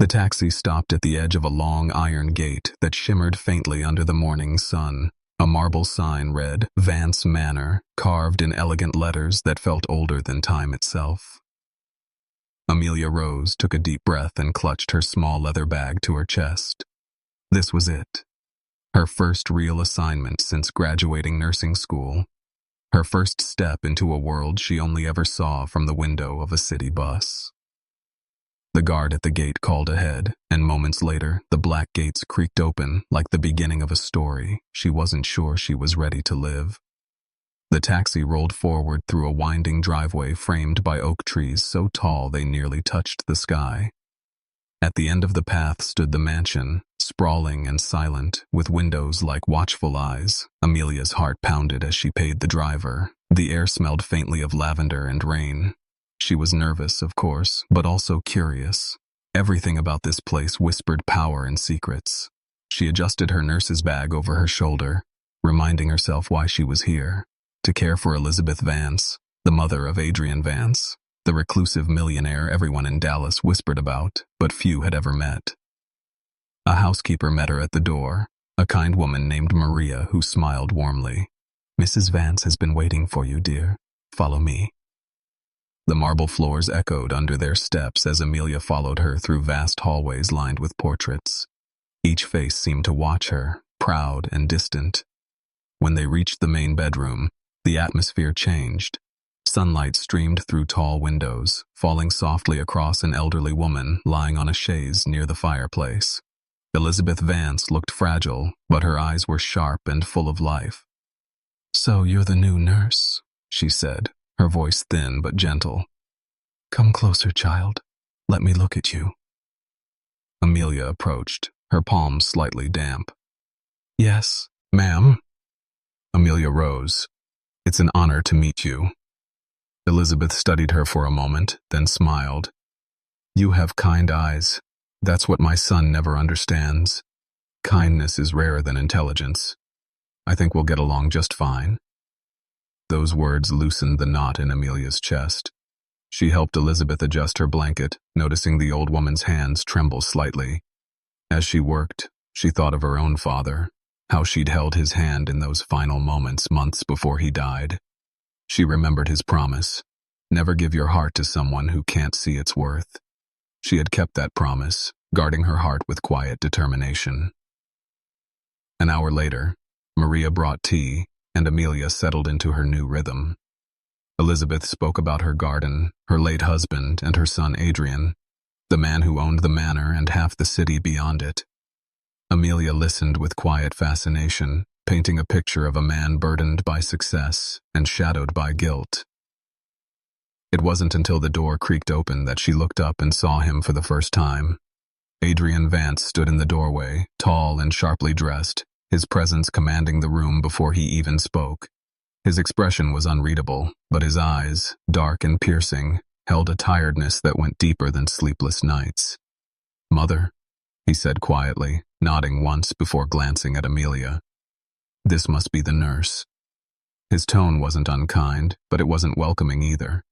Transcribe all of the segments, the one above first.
The taxi stopped at the edge of a long iron gate that shimmered faintly under the morning sun. A marble sign read, Vance Manor, carved in elegant letters that felt older than time itself. Amelia rose, took a deep breath, and clutched her small leather bag to her chest. This was it. Her first real assignment since graduating nursing school. Her first step into a world she only ever saw from the window of a city bus. The guard at the gate called ahead, and moments later, the black gates creaked open like the beginning of a story she wasn't sure she was ready to live. The taxi rolled forward through a winding driveway framed by oak trees so tall they nearly touched the sky. At the end of the path stood the mansion, sprawling and silent, with windows like watchful eyes. Amelia's heart pounded as she paid the driver. The air smelled faintly of lavender and rain. She was nervous, of course, but also curious. Everything about this place whispered power and secrets. She adjusted her nurse's bag over her shoulder, reminding herself why she was here. To care for Elizabeth Vance, the mother of Adrian Vance, the reclusive millionaire everyone in Dallas whispered about, but few had ever met. A housekeeper met her at the door, a kind woman named Maria who smiled warmly. "Mrs. Vance has been waiting for you, dear. Follow me." The marble floors echoed under their steps as Amelia followed her through vast hallways lined with portraits. Each face seemed to watch her, proud and distant. When they reached the main bedroom, the atmosphere changed. Sunlight streamed through tall windows, falling softly across an elderly woman lying on a chaise near the fireplace. Elizabeth Vance looked fragile, but her eyes were sharp and full of life. "So you're the new nurse," she said, her voice thin but gentle. "Come closer, child. Let me look at you." Amelia approached, her palms slightly damp. "Yes, ma'am." Amelia rose. "It's an honor to meet you." Elizabeth studied her for a moment, then smiled. "You have kind eyes. That's what my son never understands. Kindness is rarer than intelligence. I think we'll get along just fine." Those words loosened the knot in Amelia's chest. She helped Elizabeth adjust her blanket, noticing the old woman's hands tremble slightly. As she worked, she thought of her own father, how she'd held his hand in those final moments months before he died. She remembered his promise, never give your heart to someone who can't see its worth. She had kept that promise, guarding her heart with quiet determination. An hour later, Maria brought tea, and Amelia settled into her new rhythm. Elizabeth spoke about her garden, her late husband, and her son Adrian, the man who owned the manor and half the city beyond it. Amelia listened with quiet fascination, painting a picture of a man burdened by success and shadowed by guilt. It wasn't until the door creaked open that she looked up and saw him for the first time. Adrian Vance stood in the doorway, tall and sharply dressed, his presence commanding the room before he even spoke. His expression was unreadable, but his eyes, dark and piercing, held a tiredness that went deeper than sleepless nights. "Mother," he said quietly, nodding once before glancing at Amelia. "This must be the nurse." His tone wasn't unkind, but it wasn't welcoming either.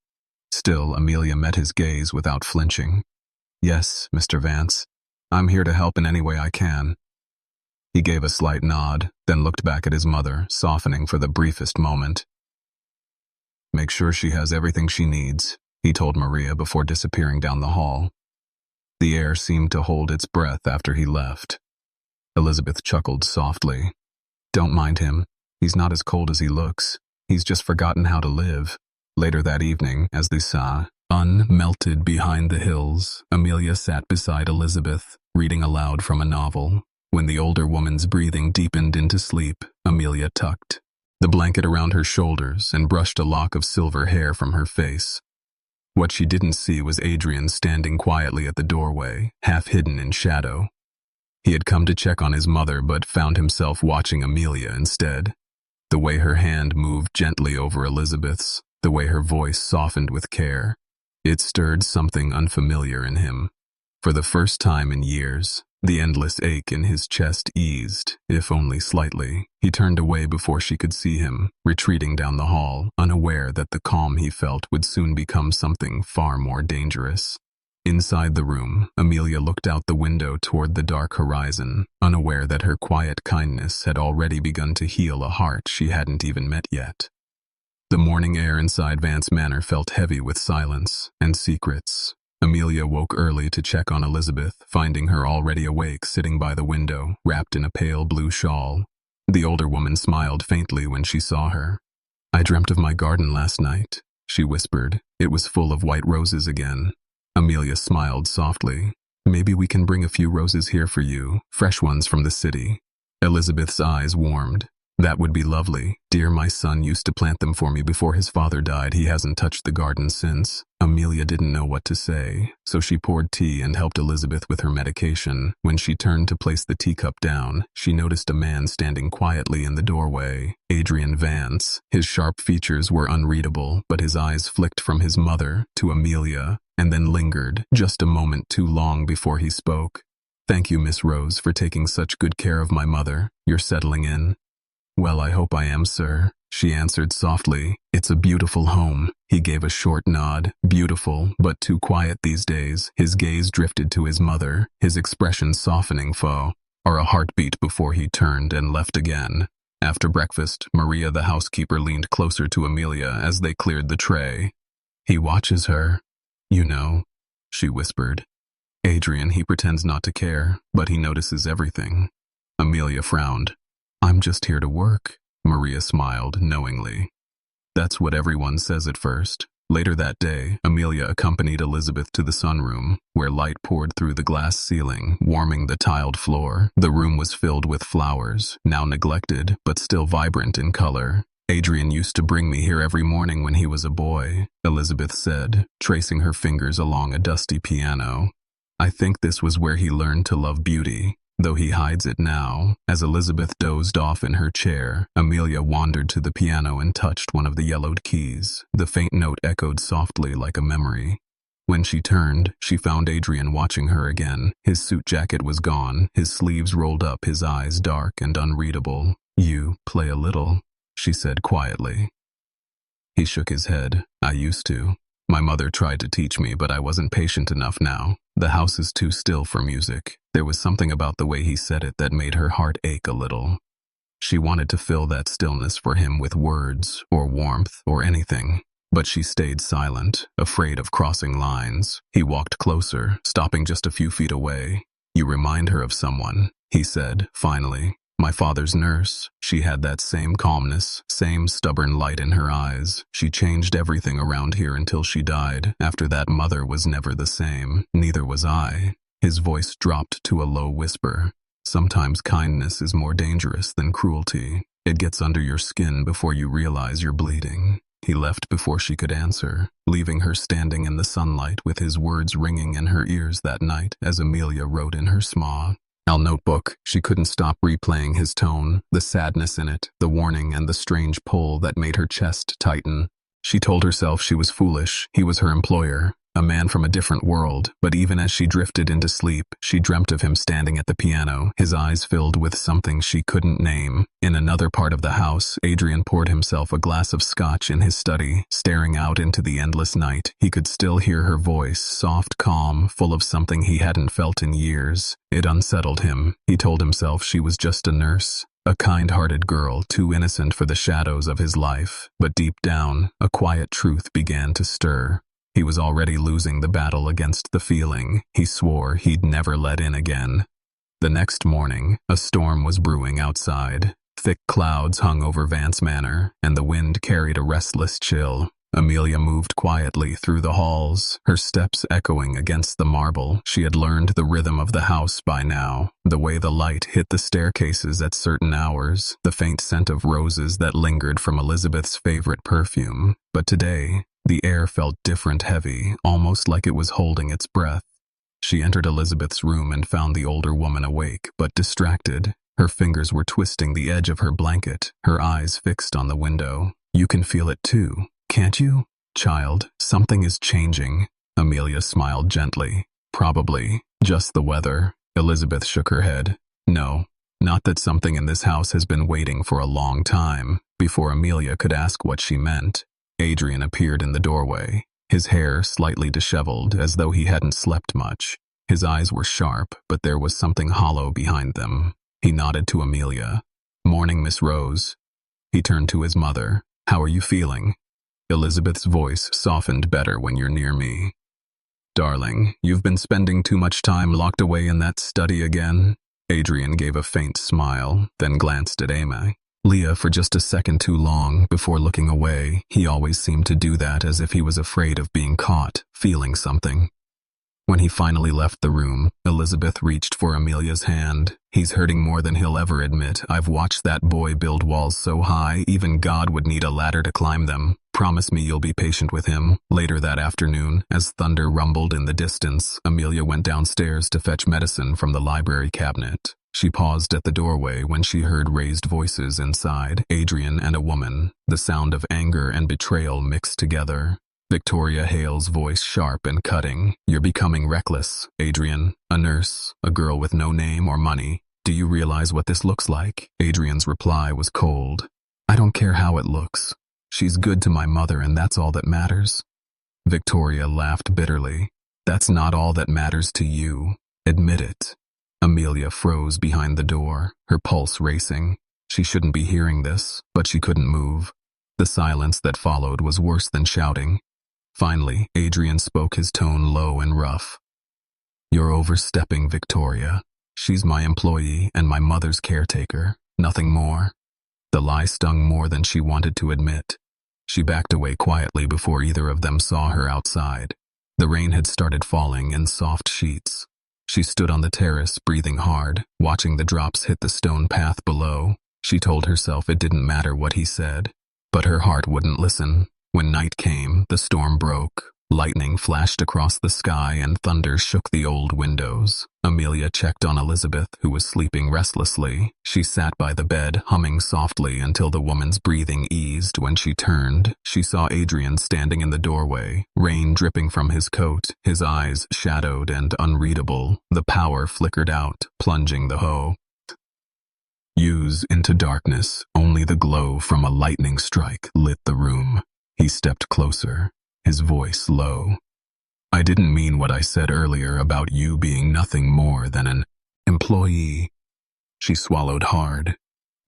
Still, Amelia met his gaze without flinching. "Yes, Mr. Vance. I'm here to help in any way I can." He gave a slight nod, then looked back at his mother, softening for the briefest moment. "Make sure she has everything she needs," he told Maria before disappearing down the hall. The air seemed to hold its breath after he left. Elizabeth chuckled softly. "Don't mind him. He's not as cold as he looks. He's just forgotten how to live." Later that evening, as they sat, unmelted behind the hills, Amelia sat beside Elizabeth, reading aloud from a novel. When the older woman's breathing deepened into sleep, Amelia tucked the blanket around her shoulders and brushed a lock of silver hair from her face. What she didn't see was Adrian standing quietly at the doorway, half hidden in shadow. He had come to check on his mother but found himself watching Amelia instead. The way her hand moved gently over Elizabeth's, the way her voice softened with care, it stirred something unfamiliar in him. For the first time in years, the endless ache in his chest eased, if only slightly. He turned away before she could see him, retreating down the hall, unaware that the calm he felt would soon become something far more dangerous. Inside the room, Amelia looked out the window toward the dark horizon, unaware that her quiet kindness had already begun to heal a heart she hadn't even met yet. The morning air inside Vance Manor felt heavy with silence and secrets. Amelia woke early to check on Elizabeth, finding her already awake sitting by the window, wrapped in a pale blue shawl. The older woman smiled faintly when she saw her. "I dreamt of my garden last night," she whispered. "It was full of white roses again." Amelia smiled softly. "Maybe we can bring a few roses here for you, fresh ones from the city." Elizabeth's eyes warmed. "That would be lovely. Dear, my son used to plant them for me before his father died. He hasn't touched the garden since." Amelia didn't know what to say, so she poured tea and helped Elizabeth with her medication. When she turned to place the teacup down, she noticed a man standing quietly in the doorway. Adrian Vance. His sharp features were unreadable, but his eyes flicked from his mother to Amelia, and then lingered, just a moment too long before he spoke. "Thank you, Miss Rose, for taking such good care of my mother. You're settling in?" "Well, I hope I am, sir," she answered softly. "It's a beautiful home." He gave a short nod. Beautiful, but too quiet these days. His gaze drifted to his mother, his expression softening a heartbeat before he turned and left again. After breakfast, Maria the housekeeper leaned closer to Amelia as they cleared the tray. "He watches her, you know," she whispered. "Adrian, he pretends not to care, but he notices everything." Amelia frowned. "I'm just here to work." Maria smiled knowingly. "That's what everyone says at first." Later that day, Amelia accompanied Elizabeth to the sunroom, where light poured through the glass ceiling, warming the tiled floor. The room was filled with flowers, now neglected, but still vibrant in color. "Adrian used to bring me here every morning when he was a boy," Elizabeth said, tracing her fingers along a dusty piano. "I think this was where he learned to love beauty, though he hides it now." As Elizabeth dozed off in her chair, Amelia wandered to the piano and touched one of the yellowed keys. The faint note echoed softly like a memory. When she turned, she found Adrian watching her again. His suit jacket was gone, his sleeves rolled up, his eyes dark and unreadable. "You play a little," she said quietly. He shook his head. "I used to. My mother tried to teach me, but I wasn't patient enough now. The house is too still for music." There was something about the way he said it that made her heart ache a little. She wanted to fill that stillness for him with words, or warmth, or anything. But she stayed silent, afraid of crossing lines. He walked closer, stopping just a few feet away. "You remind her of someone," he said, finally. "My father's nurse." She had that same calmness, same stubborn light in her eyes. "She changed everything around here until she died. After that, Mother was never the same. Neither was I." His voice dropped to a low whisper. "Sometimes kindness is more dangerous than cruelty. It gets under your skin before you realize you're bleeding." He left before she could answer, leaving her standing in the sunlight with his words ringing in her ears that night as Amelia wrote in her small notebook. She couldn't stop replaying his tone, the sadness in it, the warning and the strange pull that made her chest tighten. She told herself she was foolish. He was her employer, a man from a different world, but even as she drifted into sleep, she dreamt of him standing at the piano, his eyes filled with something she couldn't name. In another part of the house, Adrian poured himself a glass of scotch in his study, staring out into the endless night. He could still hear her voice, soft, calm, full of something he hadn't felt in years. It unsettled him. He told himself she was just a nurse, a kind-hearted girl, too innocent for the shadows of his life. But deep down, a quiet truth began to stir. He was already losing the battle against the feeling he swore he'd never let in again. The next morning, a storm was brewing outside. Thick clouds hung over Vance Manor, and the wind carried a restless chill. Amelia moved quietly through the halls, her steps echoing against the marble. She had learned the rhythm of the house by now, the way the light hit the staircases at certain hours, the faint scent of roses that lingered from Elizabeth's favorite perfume. But today, the air felt different, heavy, almost like it was holding its breath. She entered Elizabeth's room and found the older woman awake, but distracted. Her fingers were twisting the edge of her blanket, her eyes fixed on the window. "You can feel it too, can't you? Child, something is changing." Amelia smiled gently. "Probably just the weather." Elizabeth shook her head. "No, not that something in this house has been waiting for a long time." Before Amelia could ask what she meant, Adrian appeared in the doorway. his hair slightly disheveled as though he hadn't slept much. His eyes were sharp, but there was something hollow behind them. He nodded to Amelia. "Morning, Miss Rose." He turned to his mother. "How are you feeling?" Elizabeth's voice softened better when you're near me. "Darling, you've been spending too much time locked away in that study again." Adrian gave a faint smile, then glanced at Amelia for just a second too long before looking away. He always seemed to do that, as if he was afraid of being caught, feeling something. When he finally left the room, Elizabeth reached for Amelia's hand. "He's hurting more than he'll ever admit. I've watched that boy build walls so high, even God would need a ladder to climb them. Promise me you'll be patient with him." Later that afternoon, as thunder rumbled in the distance, Amelia went downstairs to fetch medicine from the library cabinet. She paused at the doorway when she heard raised voices inside, Adrian and a woman, the sound of anger and betrayal mixed together. Victoria Hale's voice sharp and cutting. "You're becoming reckless, Adrian. A nurse, a girl with no name or money. Do you realize what this looks like?" Adrian's reply was cold. "I don't care how it looks. She's good to my mother, and that's all that matters." Victoria laughed bitterly. "That's not all that matters to you. Admit it." Amelia froze behind the door, her pulse racing. She shouldn't be hearing this, but she couldn't move. The silence that followed was worse than shouting. Finally, Adrian spoke, his tone low and rough. "You're overstepping, Victoria. She's my employee and my mother's caretaker, nothing more." The lie stung more than she wanted to admit. She backed away quietly before either of them saw her outside. The rain had started falling in soft sheets. She stood on the terrace, breathing hard, watching the drops hit the stone path below. She told herself it didn't matter what he said, but her heart wouldn't listen. When night came, the storm broke. Lightning flashed across the sky and thunder shook the old windows. Amelia checked on Elizabeth, who was sleeping restlessly. She sat by the bed, humming softly until the woman's breathing eased. When she turned, she saw Adrian standing in the doorway, rain dripping from his coat, his eyes shadowed and unreadable. The power flickered out, plunging the hoe into darkness. Only the glow from a lightning strike lit the room. He stepped closer, his voice low. "I didn't mean what I said earlier about you being nothing more than an employee." She swallowed hard.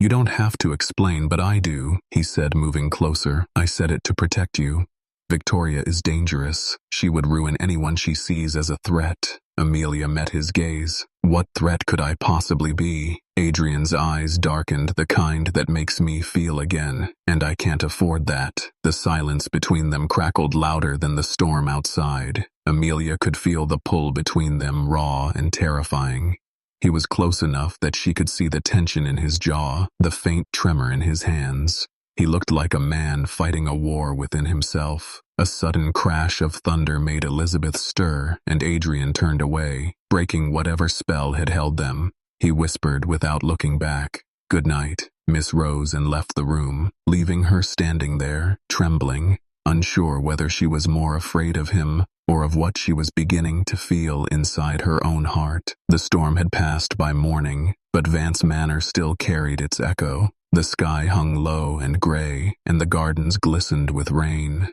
"You don't have to explain, but I do," he said, moving closer. "I said it to protect you. Victoria is dangerous. She would ruin anyone she sees as a threat." Amelia met his gaze. "What threat could I possibly be?" Adrian's eyes darkened, "The kind that makes me feel again, and I can't afford that." The silence between them crackled louder than the storm outside. Amelia could feel the pull between them, raw and terrifying. He was close enough that she could see the tension in his jaw, the faint tremor in his hands. He looked like a man fighting a war within himself. A sudden crash of thunder made Elizabeth stir, and Adrian turned away, breaking whatever spell had held them. He whispered without looking back, "Good night, Miss Rose," and left the room, leaving her standing there, trembling, unsure whether she was more afraid of him or of what she was beginning to feel inside her own heart. The storm had passed by morning, but Vance Manor still carried its echo. The sky hung low and gray, and the gardens glistened with rain.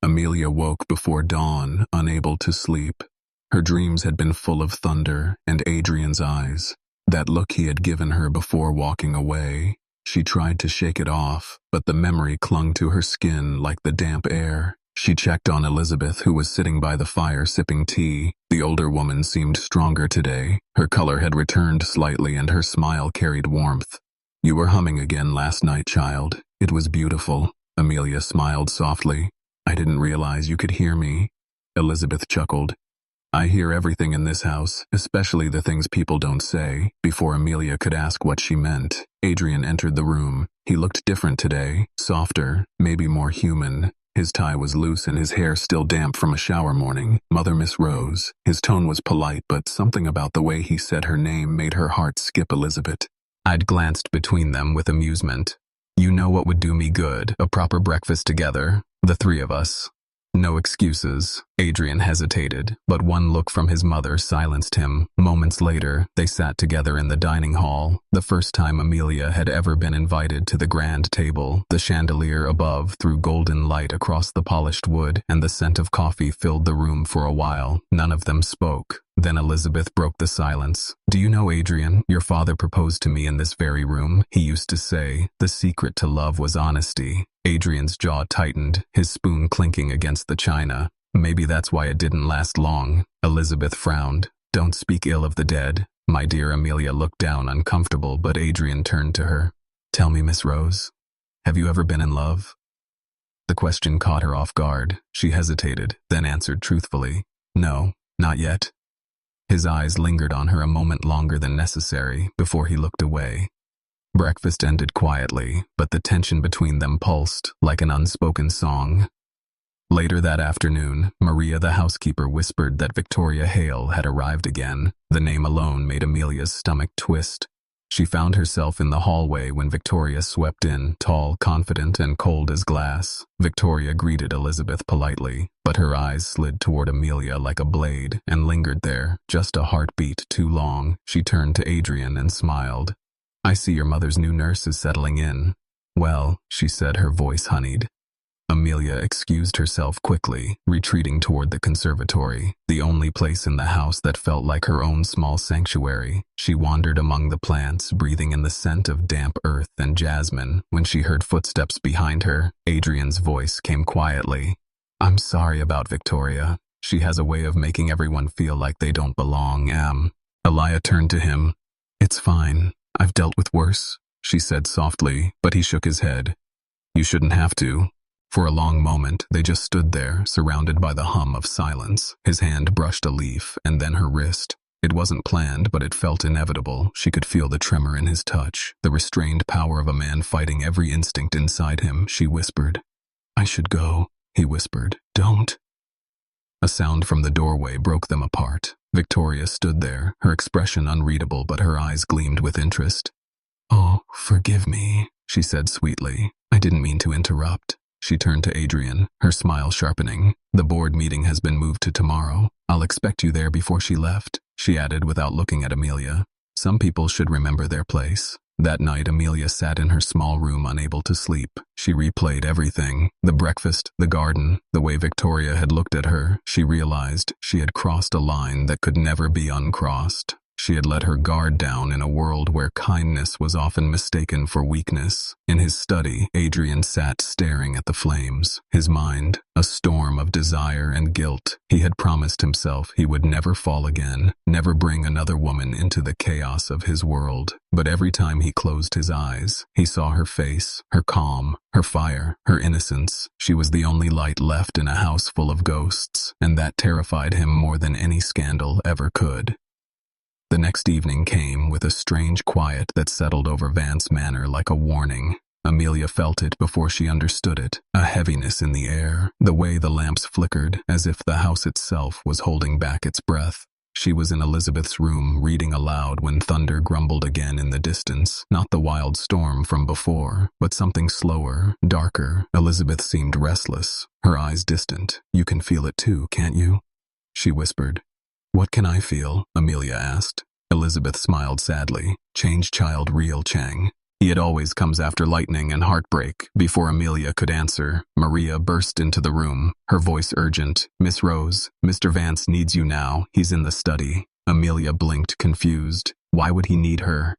Amelia woke before dawn, unable to sleep. Her dreams had been full of thunder and Adrian's eyes, that look he had given her before walking away. She tried to shake it off, but the memory clung to her skin like the damp air. She checked on Elizabeth, who was sitting by the fire sipping tea. The older woman seemed stronger today. Her color had returned slightly and her smile carried warmth. "You were humming again last night, child. It was beautiful." Amelia smiled softly. "I didn't realize you could hear me." Elizabeth chuckled. "I hear everything in this house, especially the things people don't say." Before Amelia could ask what she meant, Adrian entered the room. He looked different today, softer, maybe more human. His tie was loose and his hair still damp from a shower morning. "Mother, Miss Rose." His tone was polite, but something about the way he said her name made her heart skip Elizabeth. I'd glanced between them with amusement. "You know what would do me good, a proper breakfast together, the three of us." No excuses. Adrian hesitated, but one look from his mother silenced him. Moments later, they sat together in the dining hall, the first time Amelia had ever been invited to the grand table. The chandelier above threw golden light across the polished wood, and the scent of coffee filled the room for a while. None of them spoke. Then Elizabeth broke the silence. "Do you know, Adrian, your father proposed to me in this very room. He used to say, the secret to love was honesty." Adrian's jaw tightened, his spoon clinking against the china. "Maybe that's why it didn't last long." Elizabeth frowned. "Don't speak ill of the dead." My dear Amelia looked down, uncomfortable, but Adrian turned to her. "Tell me, Miss Rose, have you ever been in love?" The question caught her off guard. She hesitated, then answered truthfully, "No, not yet." His eyes lingered on her a moment longer than necessary before he looked away. Breakfast ended quietly, but the tension between them pulsed like an unspoken song. Later that afternoon, Maria the housekeeper whispered that Victoria Hale had arrived again. The name alone made Amelia's stomach twist. She found herself in the hallway when Victoria swept in, tall, confident, and cold as glass. Victoria greeted Elizabeth politely, but her eyes slid toward Amelia like a blade and lingered there, just a heartbeat too long. She turned to Adrian and smiled. "I see your mother's new nurse is settling in." "Well," she said, her voice honeyed. Amelia excused herself quickly, retreating toward the conservatory, the only place in the house that felt like her own small sanctuary. She wandered among the plants, breathing in the scent of damp earth and jasmine. When she heard footsteps behind her, Adrian's voice came quietly. "I'm sorry about Victoria. She has a way of making everyone feel like they don't belong, Elia turned to him. "It's fine. I've dealt with worse," she said softly, but he shook his head. "You shouldn't have to." For a long moment, they just stood there, surrounded by the hum of silence. His hand brushed a leaf, and then her wrist. It wasn't planned, but it felt inevitable. She could feel the tremor in his touch, the restrained power of a man fighting every instinct inside him. She whispered. "I should go," he whispered. "Don't." A sound from the doorway broke them apart. Victoria stood there, her expression unreadable, but her eyes gleamed with interest. "Oh, forgive me," she said sweetly. "I didn't mean to interrupt." She turned to Adrian, her smile sharpening. "The board meeting has been moved to tomorrow. I'll expect you there before she left," she added without looking at Amelia. Some people should remember their place. That night, Amelia sat in her small room unable to sleep. She replayed everything, the breakfast, the garden, the way Victoria had looked at her. She realized she had crossed a line that could never be uncrossed. She had let her guard down in a world where kindness was often mistaken for weakness. In his study, Adrian sat staring at the flames, his mind a storm of desire and guilt. He had promised himself he would never fall again, never bring another woman into the chaos of his world. But every time he closed his eyes, he saw her face, her calm, her fire, her innocence. She was the only light left in a house full of ghosts, and that terrified him more than any scandal ever could. The next evening came with a strange quiet that settled over Vance Manor like a warning. Amelia felt it before she understood it, a heaviness in the air, the way the lamps flickered, as if the house itself was holding back its breath. She was in Elizabeth's room, reading aloud when thunder grumbled again in the distance, not the wild storm from before, but something slower, darker. Elizabeth seemed restless, her eyes distant. "You can feel it too, can't you?" she whispered. "What can I feel?" Amelia asked. Elizabeth smiled sadly. "Change child real, Chang. It always comes after lightning and heartbreak." Before Amelia could answer, Maria burst into the room, her voice urgent. "Miss Rose, Mr. Vance needs you now. He's in the study." Amelia blinked, confused. Why would he need her?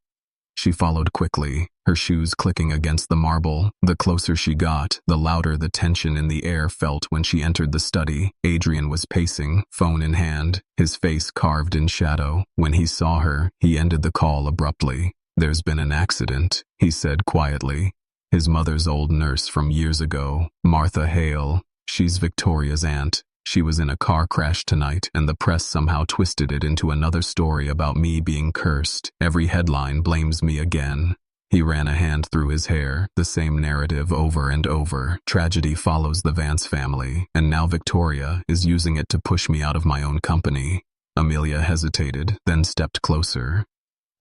She followed quickly, her shoes clicking against the marble. The closer she got, the louder the tension in the air felt when she entered the study. Adrian was pacing, phone in hand, his face carved in shadow. When he saw her, he ended the call abruptly. "There's been an accident," he said quietly. "His mother's old nurse from years ago, Martha Hale. She's Victoria's aunt. She was in a car crash tonight, and the press somehow twisted it into another story about me being cursed. Every headline blames me again." He ran a hand through his hair, the same narrative over and over. Tragedy follows the Vance family, and now Victoria is using it to push me out of my own company. Amelia hesitated, then stepped closer.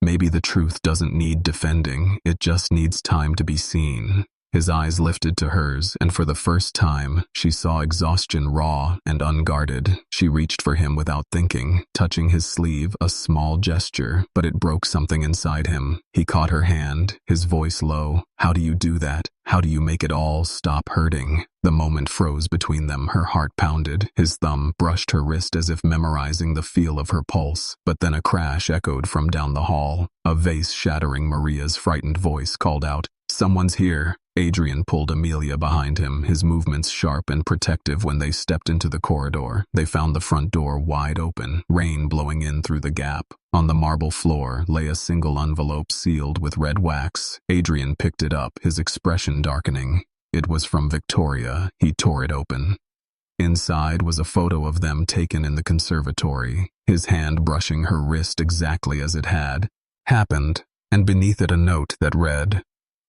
"Maybe the truth doesn't need defending, it just needs time to be seen." His eyes lifted to hers, and for the first time, she saw exhaustion raw and unguarded. She reached for him without thinking, touching his sleeve, a small gesture, but it broke something inside him. He caught her hand, his voice low. "How do you do that? How do you make it all stop hurting?" The moment froze between them, her heart pounded. His thumb brushed her wrist as if memorizing the feel of her pulse, but then a crash echoed from down the hall. A vase shattering, Maria's frightened voice called out, "Someone's here." Adrian pulled Amelia behind him, his movements sharp and protective. When they stepped into the corridor, they found the front door wide open, rain blowing in through the gap. On the marble floor lay a single envelope sealed with red wax. Adrian picked it up, his expression darkening. It was from Victoria. He tore it open. Inside was a photo of them taken in the conservatory, his hand brushing her wrist exactly as it had happened, and beneath it a note that read,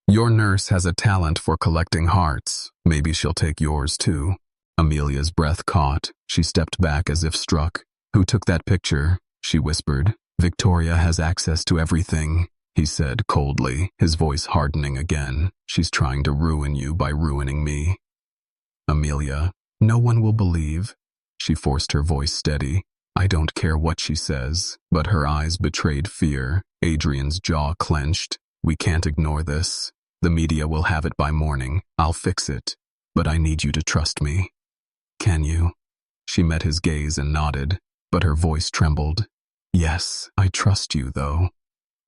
"Your nurse has a talent for collecting hearts. Maybe she'll take yours too." Amelia's breath caught. She stepped back as if struck. "Who took that picture?" she whispered. "Victoria has access to everything," he said coldly, his voice hardening again. "She's trying to ruin you by ruining me." "Amelia, no one will believe." She forced her voice steady. "I don't care what she says," but her eyes betrayed fear. Adrian's jaw clenched. "We can't ignore this. The media will have it by morning. I'll fix it. But I need you to trust me." "Can you?" She met his gaze and nodded, but her voice trembled. "Yes, I trust you, though."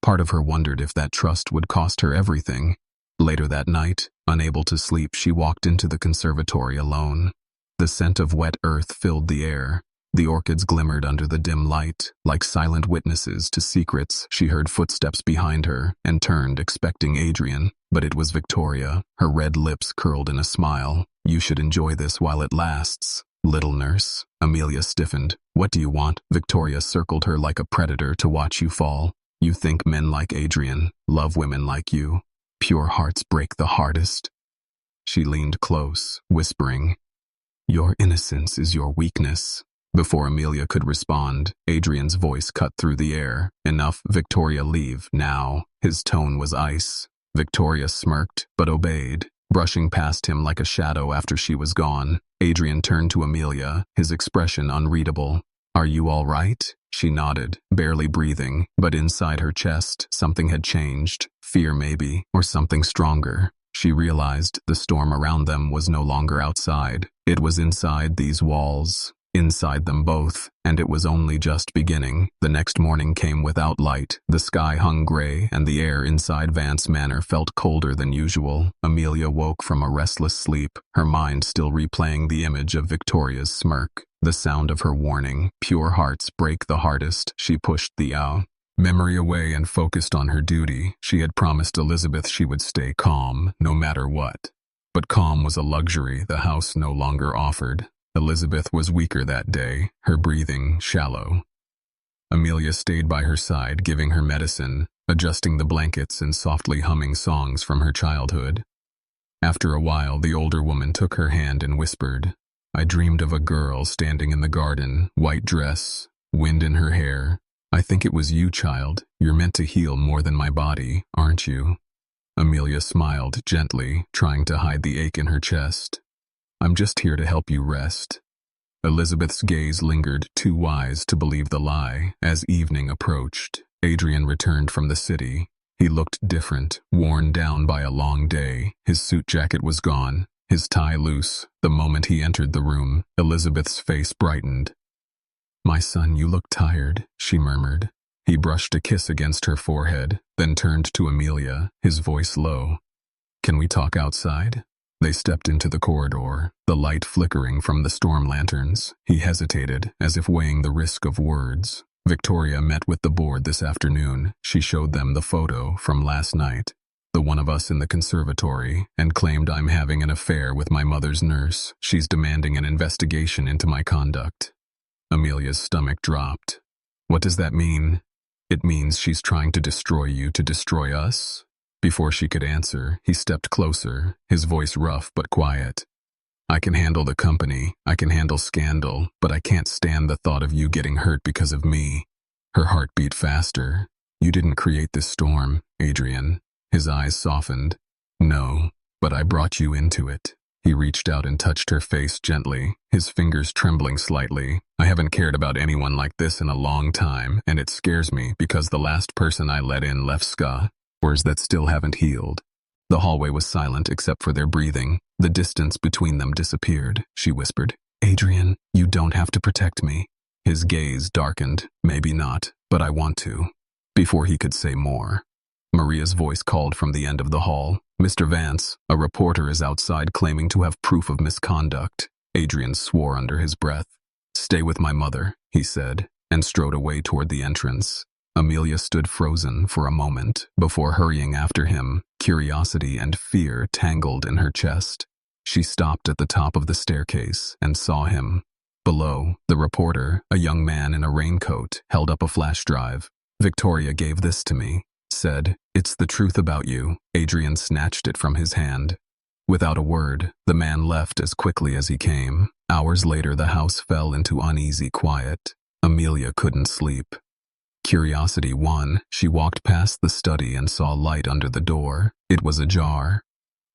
Part of her wondered if that trust would cost her everything. Later that night, unable to sleep, she walked into the conservatory alone. The scent of wet earth filled the air. The orchids glimmered under the dim light, like silent witnesses to secrets. She heard footsteps behind her and turned, expecting Adrian, but it was Victoria, her red lips curled in a smile. "You should enjoy this while it lasts, little nurse." Amelia stiffened. "What do you want?" Victoria circled her like a predator to watch you fall. "You think men like Adrian love women like you? Pure hearts break the hardest." She leaned close, whispering, "Your innocence is your weakness." Before Amelia could respond, Adrian's voice cut through the air. "Enough, Victoria, leave, now." His tone was ice. Victoria smirked, but obeyed, brushing past him like a shadow after she was gone. Adrian turned to Amelia, his expression unreadable. "Are you all right?" She nodded, barely breathing, but inside her chest, something had changed. Fear maybe, or something stronger. She realized the storm around them was no longer outside. It was inside these walls. Inside them both, and it was only just beginning. The next morning came without light. The sky hung gray, and the air inside Vance Manor felt colder than usual. Amelia woke from a restless sleep, her mind still replaying the image of Victoria's smirk, the sound of her warning, "Pure hearts break the hardest." She pushed the memory away and focused on her duty. She had promised Elizabeth she would stay calm, no matter what. But calm was a luxury the house no longer offered. Elizabeth was weaker that day, her breathing shallow. Amelia stayed by her side, giving her medicine, adjusting the blankets and softly humming songs from her childhood. After a while, the older woman took her hand and whispered, "I dreamed of a girl standing in the garden, white dress, wind in her hair. I think it was you, child. You're meant to heal more than my body, aren't you?" Amelia smiled gently, trying to hide the ache in her chest. "I'm just here to help you rest." Elizabeth's gaze lingered, too wise to believe the lie. As evening approached, Adrian returned from the city. He looked different, worn down by a long day. His suit jacket was gone, his tie loose. The moment he entered the room, Elizabeth's face brightened. "My son, you look tired," she murmured. He brushed a kiss against her forehead, then turned to Amelia, his voice low. "Can we talk outside?" They stepped into the corridor, the light flickering from the storm lanterns. He hesitated, as if weighing the risk of words. "Victoria met with the board this afternoon. She showed them the photo from last night, the one of us in the conservatory, and claimed I'm having an affair with my mother's nurse. She's demanding an investigation into my conduct." Amelia's stomach dropped. "What does that mean?" "It means she's trying to destroy you to destroy us." Before she could answer, he stepped closer, his voice rough but quiet. "I can handle the company, I can handle scandal, but I can't stand the thought of you getting hurt because of me." Her heart beat faster. "You didn't create this storm, Adrian." His eyes softened. "No, but I brought you into it." He reached out and touched her face gently, his fingers trembling slightly. "I haven't cared about anyone like this in a long time, and it scares me because the last person I let in left scars that still haven't healed." The hallway was silent except for their breathing. The distance between them disappeared. She whispered, "Adrian, you don't have to protect me." His gaze darkened. "Maybe not, but I want to." Before he could say more, Maria's voice called from the end of the hall. "Mr. Vance, a reporter is outside claiming to have proof of misconduct." Adrian swore under his breath. "Stay with my mother," he said, and strode away toward the entrance. Amelia stood frozen for a moment before hurrying after him, curiosity and fear tangled in her chest. She stopped at the top of the staircase and saw him. Below, the reporter, a young man in a raincoat, held up a flash drive. "Victoria gave this to me," said. "It's the truth about you." Adrian snatched it from his hand. Without a word, the man left as quickly as he came. Hours later, the house fell into uneasy quiet. Amelia couldn't sleep. Curiosity won. She walked past the study and saw light under the door. It was ajar.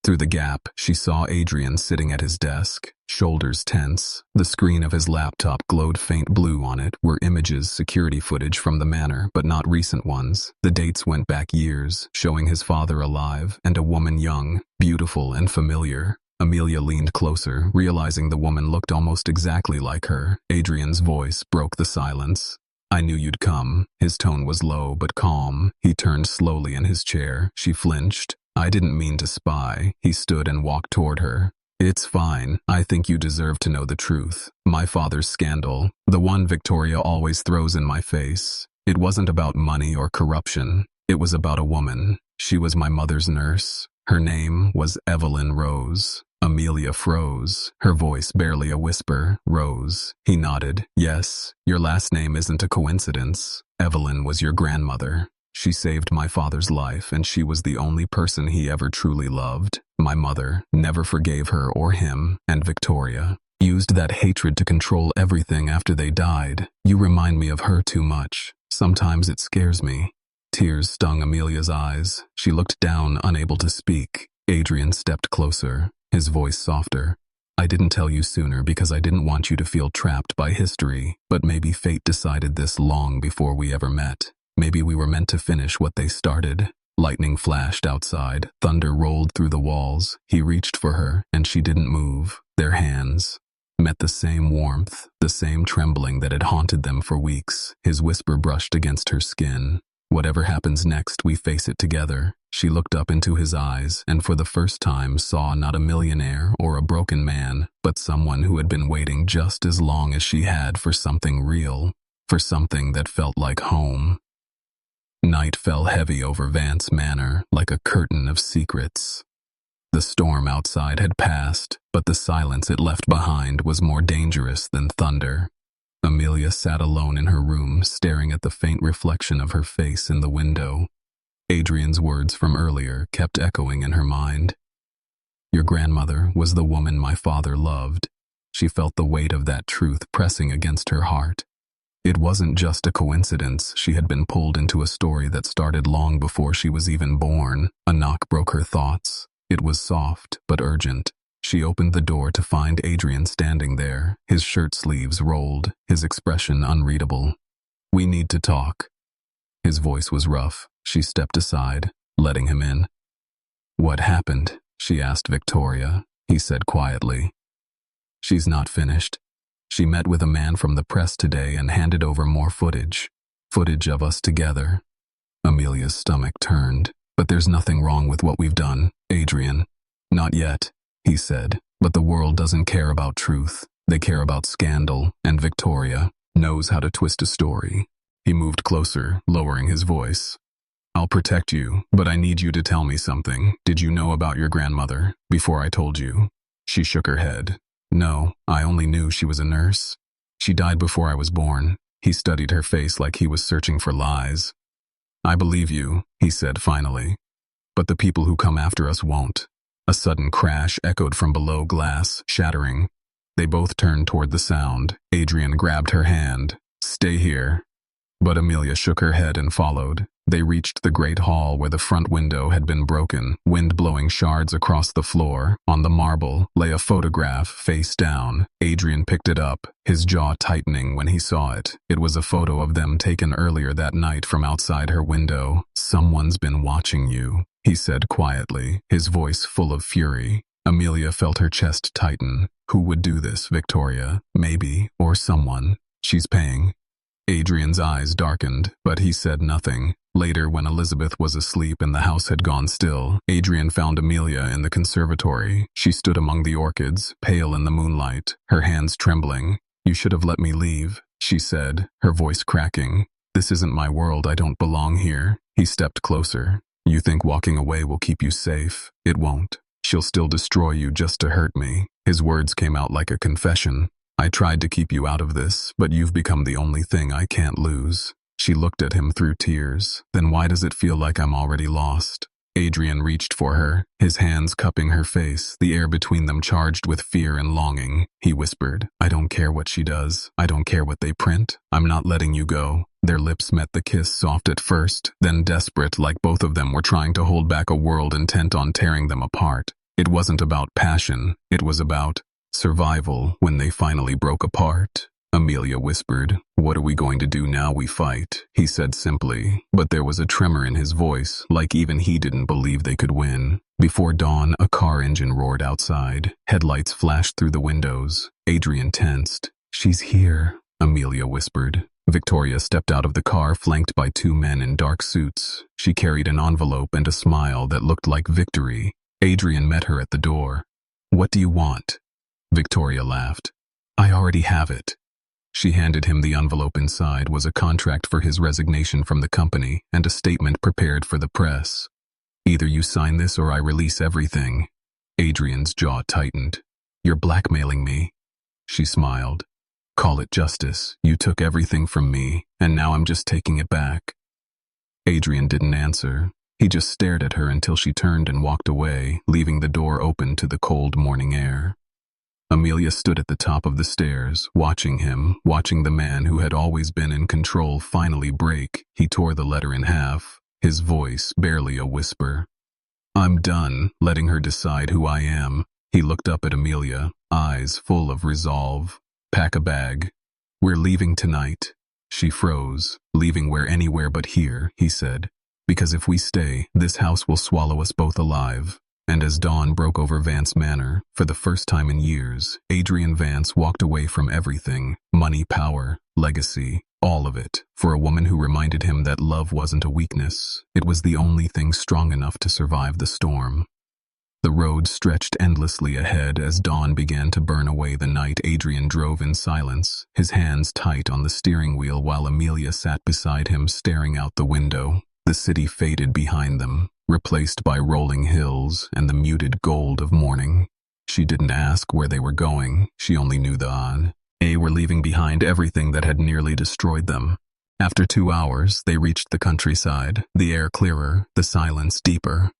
Through the gap, she saw Adrian sitting at his desk, shoulders tense. The screen of his laptop glowed faint blue. On it were images, security footage from the manor, but not recent ones. The dates went back years, showing his father alive and a woman young, beautiful and familiar. Amelia leaned closer, realizing the woman looked almost exactly like her. Adrian's voice broke the silence. "I knew you'd come." His tone was low but calm. He turned slowly in his chair. She flinched. "I didn't mean to spy." He stood and walked toward her. "It's fine. I think you deserve to know the truth. My father's scandal, the one Victoria always throws in my face, it wasn't about money or corruption. It was about a woman. She was my mother's nurse. Her name was Evelyn Rose." Amelia froze, her voice barely a whisper. "Rose." He nodded. "Yes, your last name isn't a coincidence. Evelyn was your grandmother. She saved my father's life, and she was the only person he ever truly loved. My mother never forgave her or him, and Victoria used that hatred to control everything after they died. You remind me of her too much. Sometimes it scares me." Tears stung Amelia's eyes. She looked down, unable to speak. Adrian stepped closer, his voice softer. "I didn't tell you sooner because I didn't want you to feel trapped by history, but maybe fate decided this long before we ever met. Maybe we were meant to finish what they started." Lightning flashed outside. Thunder rolled through the walls. He reached for her, and she didn't move. Their hands met the same warmth, the same trembling that had haunted them for weeks. His whisper brushed against her skin. "Whatever happens next, we face it together." She looked up into his eyes and for the first time saw not a millionaire or a broken man, but someone who had been waiting just as long as she had for something real, for something that felt like home. Night fell heavy over Vance Manor like a curtain of secrets. The storm outside had passed, but the silence it left behind was more dangerous than thunder. Amelia sat alone in her room, staring at the faint reflection of her face in the window. Adrian's words from earlier kept echoing in her mind. "Your grandmother was the woman my father loved." She felt the weight of that truth pressing against her heart. It wasn't just a coincidence. She had been pulled into a story that started long before she was even born. A knock broke her thoughts. It was soft but urgent. She opened the door to find Adrian standing there, his shirt sleeves rolled, his expression unreadable. "We need to talk." His voice was rough. She stepped aside, letting him in. "What happened?" she asked Victoria. He said quietly, "She's not finished. She met with a man from the press today and handed over more footage. Footage of us together." Amelia's stomach turned. "But there's nothing wrong with what we've done, Adrian." "Not yet," he said, "but the world doesn't care about truth. They care about scandal, and Victoria knows how to twist a story." He moved closer, lowering his voice. "I'll protect you, but I need you to tell me something. Did you know about your grandmother before I told you?" She shook her head. "No, I only knew she was a nurse. She died before I was born." He studied her face like he was searching for lies. "I believe you," he said finally, "but the people who come after us won't." A sudden crash echoed from below, glass shattering. They both turned toward the sound. Adrian grabbed her hand. "Stay here." But Amelia shook her head and followed. They reached the great hall where the front window had been broken, wind blowing shards across the floor. On the marble lay a photograph face down. Adrian picked it up, his jaw tightening when he saw it. It was a photo of them taken earlier that night from outside her window. "Someone's been watching you," he said quietly, his voice full of fury. Amelia felt her chest tighten. Who would do this, Victoria? Maybe, or someone. She's paying. Adrian's eyes darkened, but he said nothing. Later, when Elizabeth was asleep and the house had gone still, Adrian found Amelia in the conservatory. She stood among the orchids, pale in the moonlight, her hands trembling. "You should have let me leave," she said, her voice cracking. "This isn't my world. I don't belong here." He stepped closer. "You think walking away will keep you safe? It won't. She'll still destroy you just to hurt me." His words came out like a confession. "I tried to keep you out of this, but you've become the only thing I can't lose." She looked at him through tears. "Then why does it feel like I'm already lost?" Adrian reached for her, his hands cupping her face, the air between them charged with fear and longing. He whispered, "I don't care what she does. I don't care what they print. I'm not letting you go." Their lips met the kiss, soft at first, then desperate, like both of them were trying to hold back a world intent on tearing them apart. It wasn't about passion. It was about survival. When they finally broke apart, Amelia whispered, "What are we going to do now we fight?" He said simply, but there was a tremor in his voice, like even he didn't believe they could win. Before dawn, a car engine roared outside. Headlights flashed through the windows. Adrian tensed. "She's here," Amelia whispered. Victoria stepped out of the car, flanked by two men in dark suits. She carried an envelope and a smile that looked like victory. Adrian met her at the door. "What do you want?" Victoria laughed. "I already have it." She handed him the envelope. Inside was a contract for his resignation from the company and a statement prepared for the press. "Either you sign this or I release everything." Adrian's jaw tightened. "You're blackmailing me." She smiled. "Call it justice. You took everything from me, and now I'm just taking it back." Adrian didn't answer. He just stared at her until she turned and walked away, leaving the door open to the cold morning air. Amelia stood at the top of the stairs, watching him, watching the man who had always been in control finally break. He tore the letter in half, his voice barely a whisper. "I'm done letting her decide who I am." He looked up at Amelia, eyes full of resolve. "Pack a bag. We're leaving tonight." She froze. "Leaving where? Anywhere but here," he said. "Because if we stay, this house will swallow us both alive." And as dawn broke over Vance Manor, for the first time in years, Adrian Vance walked away from everything, money, power, legacy, all of it, for a woman who reminded him that love wasn't a weakness. It was the only thing strong enough to survive the storm. The road stretched endlessly ahead as dawn began to burn away the night. Adrian drove in silence, his hands tight on the steering wheel while Amelia sat beside him staring out the window. The city faded behind them, replaced by rolling hills and the muted gold of morning. She didn't ask where they were going, she only knew they were leaving behind everything that had nearly destroyed them. After 2 hours, they reached the countryside, the air clearer, the silence deeper.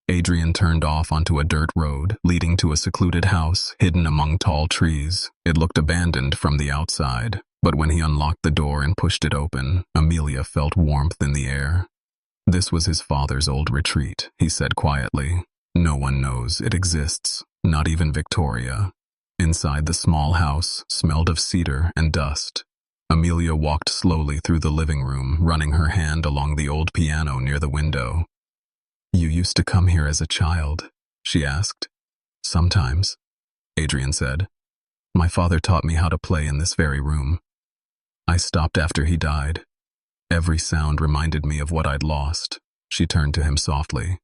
Adrian turned off onto a dirt road, leading to a secluded house hidden among tall trees. It looked abandoned from the outside, but when he unlocked the door and pushed it open, Amelia felt warmth in the air. "This was his father's old retreat," he said quietly. "No one knows it exists, not even Victoria." Inside the small house smelled of cedar and dust. Amelia walked slowly through the living room, running her hand along the old piano near the window. "You used to come here as a child?" she asked. "Sometimes," Adrian said. "My father taught me how to play in this very room. I stopped after he died. Every sound reminded me of what I'd lost." She turned to him softly.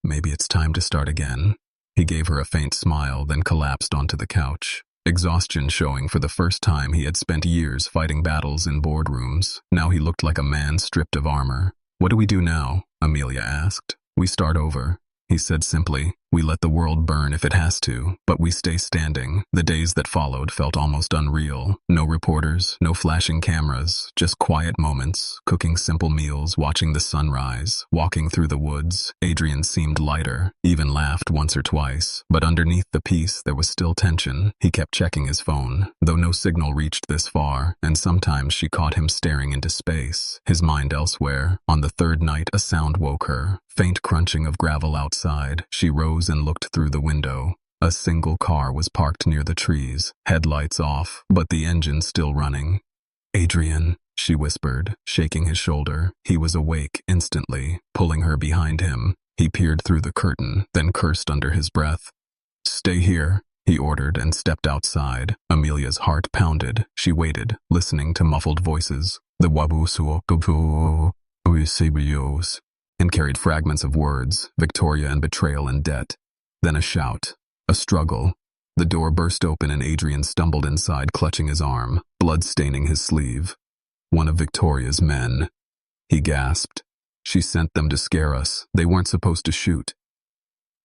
"Maybe it's time to start again." He gave her a faint smile, then collapsed onto the couch, exhaustion showing for the first time. He had spent years fighting battles in boardrooms. Now he looked like a man stripped of armor. "What do we do now?" Amelia asked. "We start over," he said simply. We let the world burn if it has to, but we stay standing. The days that followed felt almost unreal. No reporters, no flashing cameras, just quiet moments, cooking simple meals, watching the sunrise, walking through the woods. Adrian seemed lighter, even laughed once or twice, but underneath the peace there was still tension. He kept checking his phone, though no signal reached this far, and sometimes she caught him staring into space, his mind elsewhere. On the third night, a sound woke her. Faint crunching of gravel outside. She rose and looked through the window. A single car was parked near the trees, headlights off, but the engine still running. "Adrian," she whispered, shaking his shoulder. He was awake instantly, pulling her behind him. He peered through the curtain, then cursed under his breath. "Stay here," he ordered and stepped outside. Amelia's heart pounded. She waited, listening to muffled voices. The wabusuo and carried fragments of words, Victoria and betrayal and debt. Then a shout, a struggle. The door burst open and Adrian stumbled inside, clutching his arm, blood staining his sleeve. "One of Victoria's men," he gasped. "She sent them to scare us. They weren't supposed to shoot."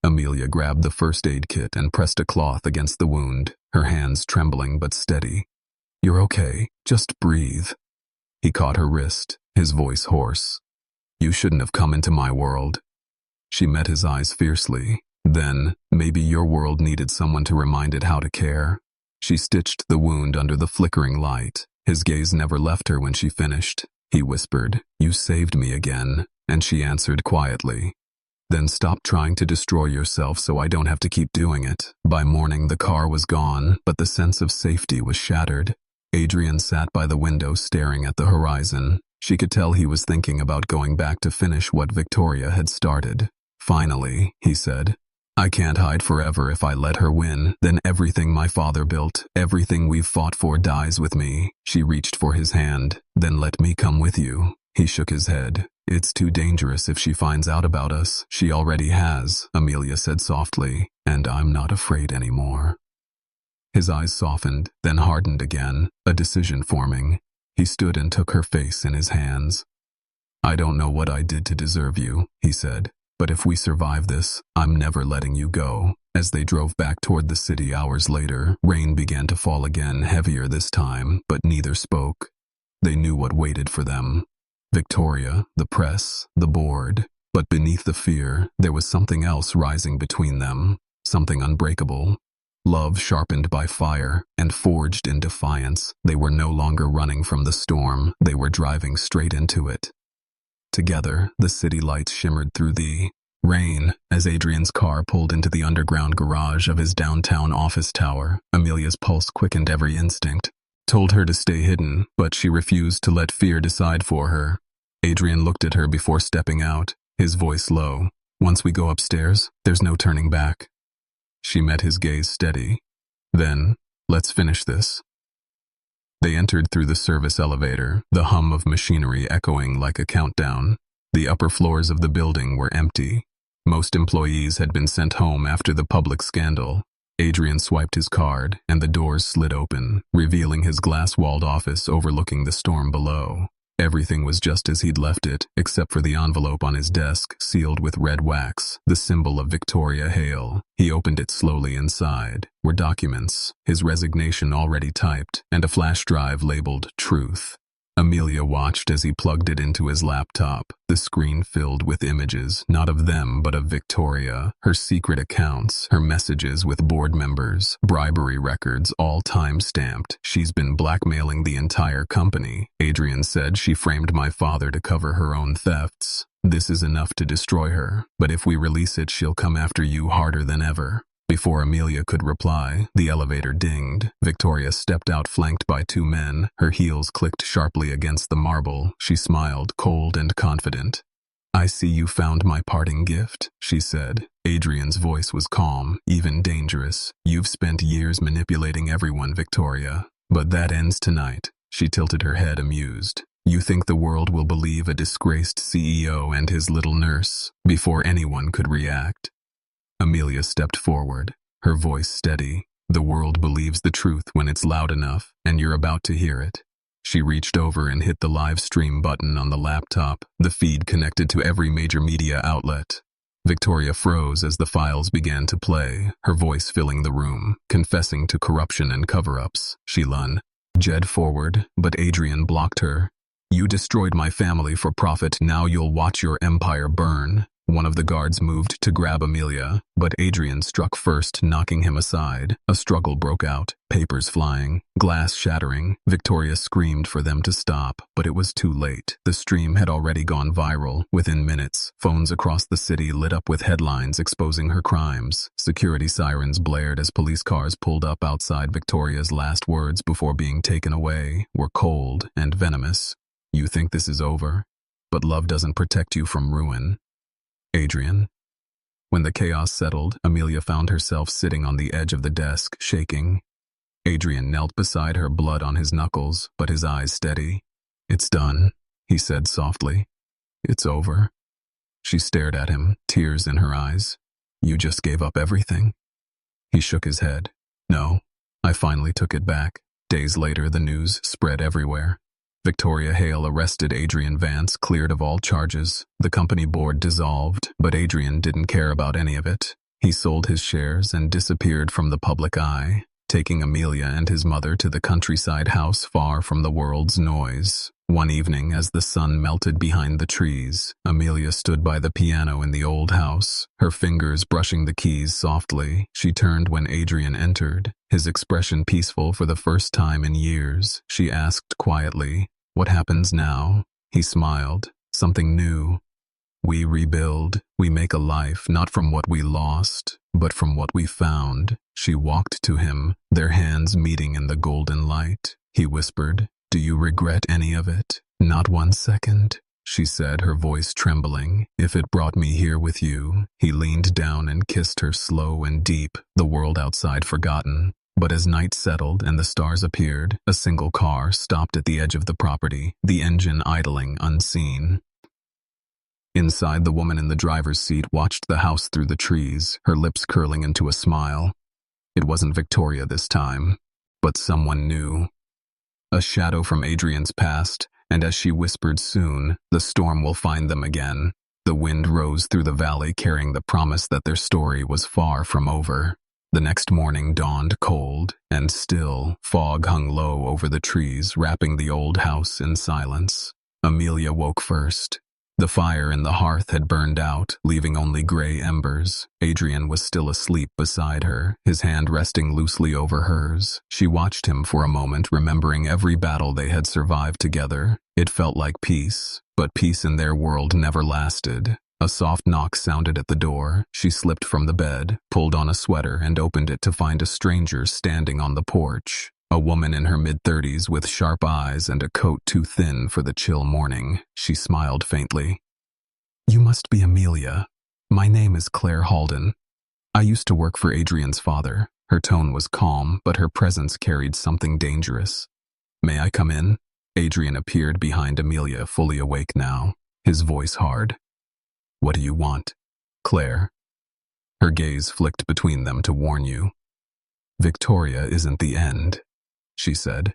Amelia grabbed the first aid kit and pressed a cloth against the wound, her hands trembling but steady. "You're okay. Just breathe." He caught her wrist, his voice hoarse. "You shouldn't have come into my world." She met his eyes fiercely. "Then, maybe your world needed someone to remind it how to care." She stitched the wound under the flickering light. His gaze never left her when she finished. He whispered, "You saved me again," and she answered quietly, "Then stop trying to destroy yourself so I don't have to keep doing it." By morning the car was gone, but the sense of safety was shattered. Adrian sat by the window staring at the horizon. She could tell he was thinking about going back to finish what Victoria had started. "Finally," he said, "I can't hide forever. If I let her win, then everything my father built, everything we've fought for dies with me." She reached for his hand. "Then let me come with you." He shook his head. "It's too dangerous if she finds out about us." "She already has," Amelia said softly, "and I'm not afraid anymore." His eyes softened, then hardened again, a decision forming. He stood and took her face in his hands. "I don't know what I did to deserve you," he said, "but if we survive this, I'm never letting you go." As they drove back toward the city hours later, rain began to fall again, heavier this time, but neither spoke. They knew what waited for them. Victoria, the press, the board. But beneath the fear, there was something else rising between them, something unbreakable. Love sharpened by fire and forged in defiance. They were no longer running from the storm, they were driving straight into it. Together, the city lights shimmered through the rain as Adrian's car pulled into the underground garage of his downtown office tower. Amelia's pulse quickened every instinct, told her to stay hidden, but she refused to let fear decide for her. Adrian looked at her before stepping out, his voice low. "Once we go upstairs, there's no turning back." She met his gaze steady. "Then, let's finish this." They entered through the service elevator, the hum of machinery echoing like a countdown. The upper floors of the building were empty. Most employees had been sent home after the public scandal. Adrian swiped his card, and the doors slid open, revealing his glass-walled office overlooking the storm below. Everything was just as he'd left it, except for the envelope on his desk, sealed with red wax, the symbol of Victoria Hale. He opened it slowly. Inside were documents, his resignation already typed, and a flash drive labeled Truth. Amelia watched as he plugged it into his laptop, the screen filled with images, not of them but of Victoria, her secret accounts, her messages with board members, bribery records, all time-stamped. "She's been blackmailing the entire company," Adrian said. "She framed my father to cover her own thefts. This is enough to destroy her, but if we release it, she'll come after you harder than ever." Before Amelia could reply, the elevator dinged. Victoria stepped out flanked by two men. Her heels clicked sharply against the marble. She smiled, cold and confident. "I see you found my parting gift," she said. Adrian's voice was calm, even dangerous. "You've spent years manipulating everyone, Victoria. But that ends tonight." She tilted her head, amused. "You think the world will believe a disgraced CEO and his little nurse?" Before anyone could react, Amelia stepped forward, her voice steady. "The world believes the truth when it's loud enough, and you're about to hear it." She reached over and hit the live stream button on the laptop. The feed connected to every major media outlet. Victoria froze as the files began to play, her voice filling the room, confessing to corruption and cover-ups. She lunged forward, but Adrian blocked her. "You destroyed my family for profit, now you'll watch your empire burn." One of the guards moved to grab Amelia, but Adrian struck first, knocking him aside. A struggle broke out, papers flying, glass shattering. Victoria screamed for them to stop, but it was too late. The stream had already gone viral. Within minutes, phones across the city lit up with headlines exposing her crimes. Security sirens blared as police cars pulled up outside. Victoria's last words before being taken away were cold and venomous. "You think this is over? But love doesn't protect you from ruin." Adrian. When the chaos settled, Amelia found herself sitting on the edge of the desk, shaking. Adrian knelt beside her, blood on his knuckles, but his eyes steady. "It's done," he said softly. "It's over." She stared at him, tears in her eyes. "You just gave up everything?" He shook his head. "No, I finally took it back." Days later, the news spread everywhere. Victoria Hale arrested Adrian Vance, cleared of all charges. The company board dissolved, but Adrian didn't care about any of it. He sold his shares and disappeared from the public eye, taking Amelia and his mother to the countryside house far from the world's noise. One evening, as the sun melted behind the trees, Amelia stood by the piano in the old house, her fingers brushing the keys softly. She turned when Adrian entered, his expression peaceful for the first time in years. She asked quietly, "What happens now?" He smiled. "Something new. We rebuild. We make a life not from what we lost, but from what we found." She walked to him, their hands meeting in the golden light. He whispered, "Do you regret any of it?" "Not 1 second," she said, her voice trembling. "If it brought me here with you." He leaned down and kissed her slow and deep, the world outside forgotten. But as night settled and the stars appeared, a single car stopped at the edge of the property, the engine idling unseen. Inside, the woman in the driver's seat watched the house through the trees, her lips curling into a smile. It wasn't Victoria this time, but someone new. A shadow from Adrian's past, and as she whispered, "Soon, the storm will find them again." The wind rose through the valley, carrying the promise that their story was far from over. The next morning dawned cold and still. Fog hung low over the trees, wrapping the old house in silence. Amelia woke first. The fire in the hearth had burned out, leaving only gray embers. Adrian was still asleep beside her, his hand resting loosely over hers. She watched him for a moment, remembering every battle they had survived together. It felt like peace, but peace in their world never lasted. A soft knock sounded at the door. She slipped from the bed, pulled on a sweater, and opened it to find a stranger standing on the porch. A woman in her mid-30s with sharp eyes and a coat too thin for the chill morning. She smiled faintly. "You must be Amelia. My name is Claire Halden. I used to work for Adrian's father." Her tone was calm, but her presence carried something dangerous. "May I come in?" Adrian appeared behind Amelia, fully awake now, his voice hard. "What do you want?" "Claire." Her gaze flicked between them to warn you. "Victoria isn't the end," she said.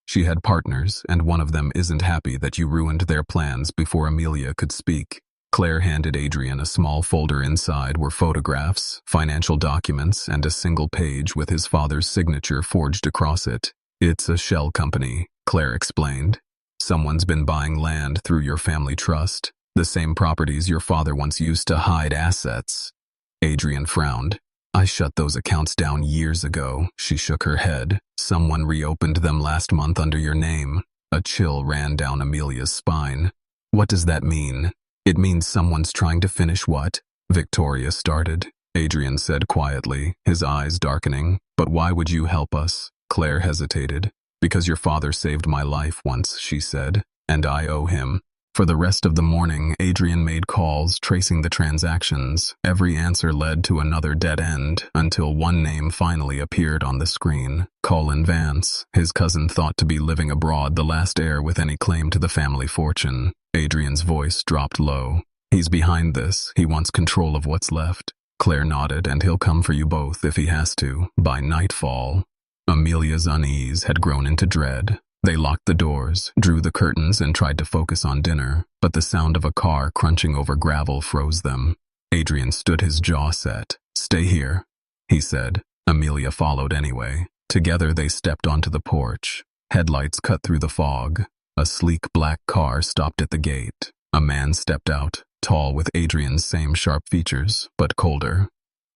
"She had partners, and one of them isn't happy that you ruined their plans." Before Amelia could speak, Claire handed Adrian a small folder. Inside were photographs, financial documents, and a single page with his father's signature forged across it. "It's a shell company," Claire explained. "Someone's been buying land through your family trust, the same properties your father once used to hide assets." Adrian frowned. "I shut those accounts down years ago." She shook her head. "Someone reopened them last month under your name." A chill ran down Amelia's spine. "What does that mean?" "It means someone's trying to finish what?" Victoria started. Adrian said quietly, his eyes darkening. "But why would you help us?" Claire hesitated. "Because your father saved my life once," she said, "and I owe him." For the rest of the morning, Adrian made calls, tracing the transactions. Every answer led to another dead end, until one name finally appeared on the screen. Colin Vance, his cousin thought to be living abroad, the last heir with any claim to the family fortune. Adrian's voice dropped low. "He's behind this. He wants control of what's left." Claire nodded, "And he'll come for you both if he has to, by nightfall." Amelia's unease had grown into dread. They locked the doors, drew the curtains, and tried to focus on dinner, but the sound of a car crunching over gravel froze them. Adrian stood, his jaw set. "Stay here," he said. Amelia followed anyway. Together they stepped onto the porch. Headlights cut through the fog. A sleek black car stopped at the gate. A man stepped out, tall with Adrian's same sharp features, but colder.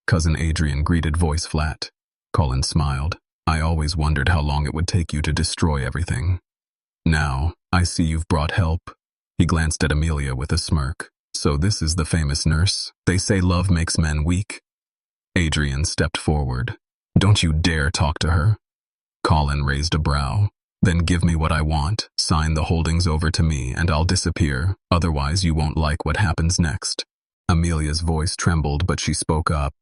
"Cousin Adrian," greeted, voice flat. Colin smiled. "I always wondered how long it would take you to destroy everything. Now, I see you've brought help." He glanced at Amelia with a smirk. "So this is the famous nurse? They say love makes men weak." Adrian stepped forward. "Don't you dare talk to her." Colin raised a brow. "Then give me what I want. Sign the holdings over to me and I'll disappear. Otherwise you won't like what happens next." Amelia's voice trembled, but she spoke up.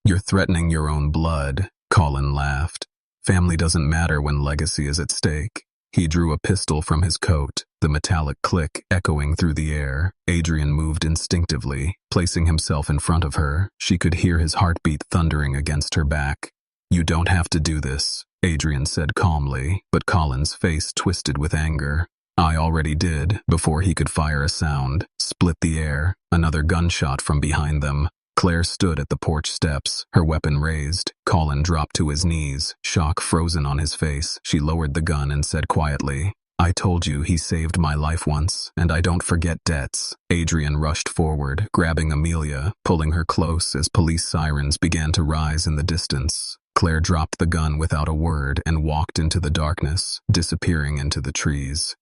"You're threatening your own blood." Colin laughed. "Family doesn't matter when legacy is at stake." He drew a pistol from his coat, the metallic click echoing through the air. Adrian moved instinctively, placing himself in front of her. She could hear his heartbeat thundering against her back. "You don't have to do this," Adrian said calmly, but Colin's face twisted with anger. "I already did," before he could fire a sound. Split the air. Another gunshot from behind them. Claire stood at the porch steps, her weapon raised. Colin dropped to his knees, shock frozen on his face. She lowered the gun and said quietly, "I told you he saved my life once, and I don't forget debts." Adrian rushed forward, grabbing Amelia, pulling her close as police sirens began to rise in the distance. Claire dropped the gun without a word and walked into the darkness, disappearing into the trees.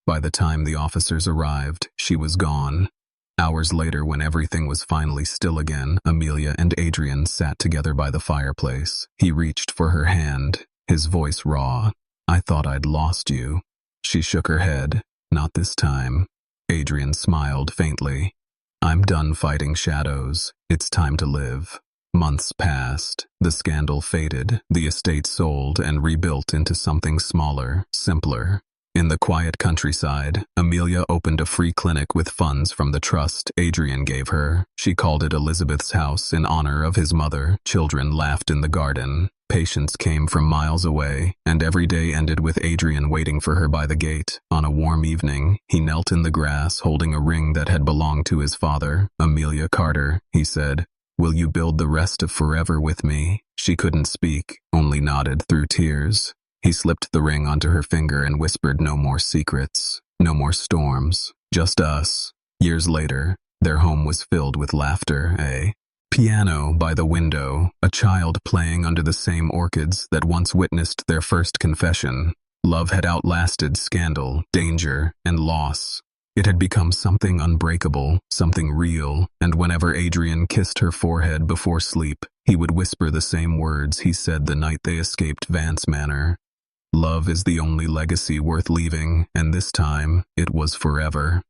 By the time the officers arrived, she was gone. Hours later, when everything was finally still again, Amelia and Adrian sat together by the fireplace. He reached for her hand, his voice raw. "I thought I'd lost you." She shook her head. "Not this time." Adrian smiled faintly. "I'm done fighting shadows. It's time to live." Months passed. The scandal faded. The estate sold and rebuilt into something smaller, simpler. In the quiet countryside, Amelia opened a free clinic with funds from the trust Adrian gave her. She called it Elizabeth's house in honor of his mother. Children laughed in the garden. Patients came from miles away, and every day ended with Adrian waiting for her by the gate. On a warm evening, he knelt in the grass holding a ring that had belonged to his father. "Amelia Carter," he said, "will you build the rest of forever with me?" She couldn't speak, only nodded through tears. He slipped the ring onto her finger and whispered, "No more secrets, no more storms, just us." Years later, their home was filled with laughter, a piano by the window, a child playing under the same orchids that once witnessed their first confession. Love had outlasted scandal, danger, and loss. It had become something unbreakable, something real, and whenever Adrian kissed her forehead before sleep, he would whisper the same words he said the night they escaped Vance Manor. "Love is the only legacy worth leaving, and this time, it was forever."